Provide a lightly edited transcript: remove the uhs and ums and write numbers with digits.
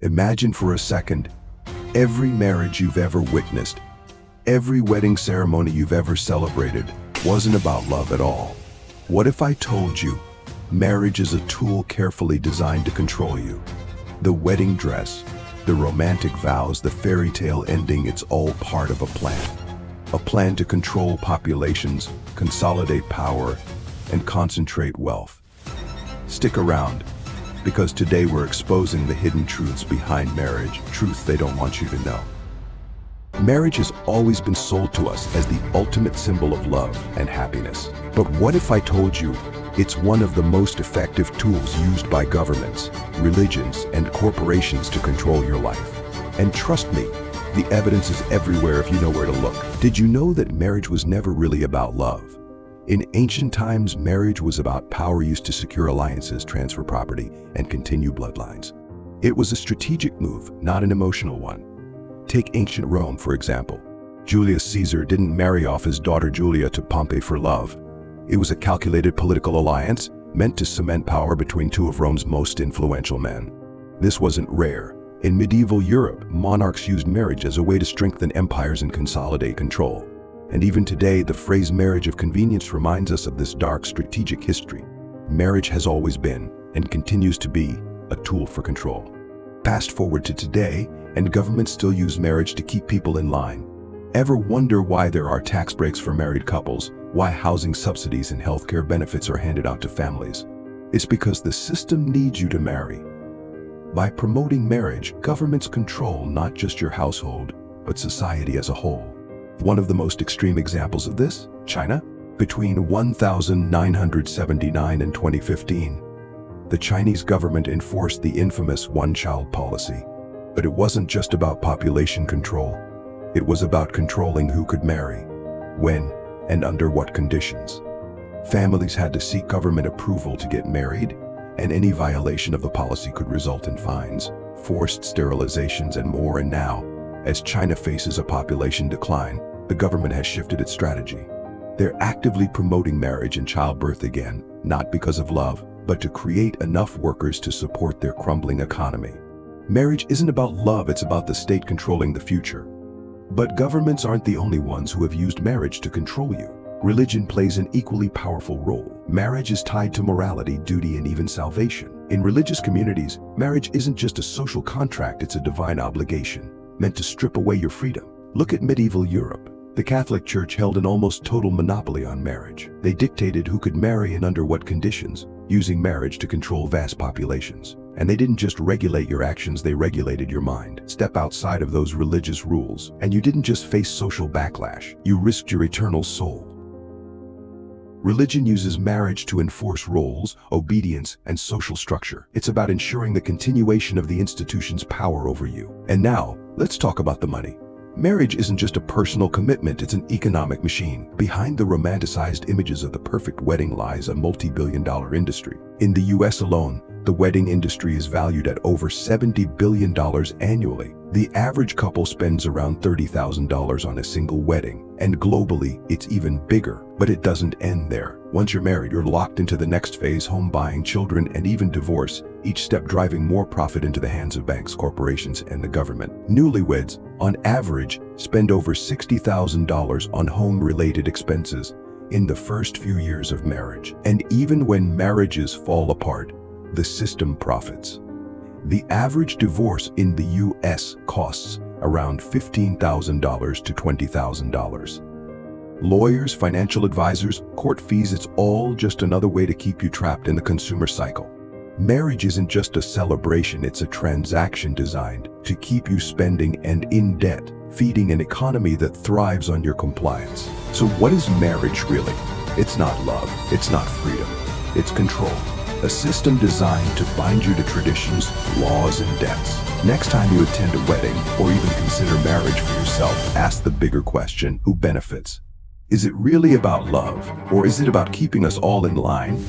Imagine for a second, every marriage you've ever witnessed, every wedding ceremony you've ever celebrated wasn't about love at all. What if I told you marriage is a tool carefully designed to control you? The wedding dress, the romantic vows, the fairy tale ending, it's all part of a plan. A plan to control populations, consolidate power, and concentrate wealth. Stick around, because today we're exposing the hidden truths behind marriage, truths they don't want you to know. Marriage has always been sold to us as the ultimate symbol of love and happiness. But what if I told you it's one of the most effective tools used by governments, religions, and corporations to control your life? And trust me, the evidence is everywhere if you know where to look. Did you know that marriage was never really about love? In ancient times, marriage was about power used to secure alliances, transfer property, and continue bloodlines. It was a strategic move, not an emotional one. Take ancient Rome, for example. Julius Caesar didn't marry off his daughter Julia to Pompey for love. It was a calculated political alliance meant to cement power between two of Rome's most influential men. This wasn't rare. In medieval Europe, monarchs used marriage as a way to strengthen empires and consolidate control. And even today, the phrase marriage of convenience reminds us of this dark strategic history. Marriage has always been, and continues to be, a tool for control. Fast forward to today, and governments still use marriage to keep people in line. Ever wonder why there are tax breaks for married couples? Why housing subsidies and healthcare benefits are handed out to families? It's because the system needs you to marry. By promoting marriage, governments control not just your household, but society as a whole. One of the most extreme examples of this, China. Between 1979 and 2015, the Chinese government enforced the infamous one-child policy. But it wasn't just about population control. It was about controlling who could marry, when, and under what conditions. Families had to seek government approval to get married, and any violation of the policy could result in fines, forced sterilizations, and more. And now, as China faces a population decline, the government has shifted its strategy. They're actively promoting marriage and childbirth again, not because of love, but to create enough workers to support their crumbling economy. Marriage isn't about love, it's about the state controlling the future. But governments aren't the only ones who have used marriage to control you. Religion plays an equally powerful role. Marriage is tied to morality, duty, and even salvation. In religious communities, marriage isn't just a social contract, it's a divine obligation, meant to strip away your freedom. Look at medieval Europe. The Catholic Church held an almost total monopoly on marriage. They dictated who could marry and under what conditions, using marriage to control vast populations. And they didn't just regulate your actions, they regulated your mind. Step outside of those religious rules, and you didn't just face social backlash, you risked your eternal soul. Religion uses marriage to enforce roles, obedience, and social structure. It's about ensuring the continuation of the institution's power over you. And now, let's talk about the money. Marriage isn't just a personal commitment, it's an economic machine. Behind the romanticized images of the perfect wedding lies a multi-billion-dollar industry. In the US alone, the wedding industry is valued at over $70 billion annually. The average couple spends around $30,000 on a single wedding, and globally, it's even bigger. But it doesn't end there. Once you're married, you're locked into the next phase: home buying, children, and even divorce, each step driving more profit into the hands of banks, corporations, and the government. Newlyweds, on average, spend over $60,000 on home-related expenses in the first few years of marriage. And even when marriages fall apart, the system profits. The average divorce in the US costs around $15,000 to $20,000. Lawyers, financial advisors, court fees, it's all just another way to keep you trapped in the consumer cycle. Marriage isn't just a celebration, it's a transaction designed to keep you spending and in debt, feeding an economy that thrives on your compliance. So what is marriage really? It's not love, it's not freedom, it's control. A system designed to bind you to traditions, laws, and debts. Next time you attend a wedding or even consider marriage for yourself, ask the bigger question: who benefits? Is it really about love, or is it about keeping us all in line?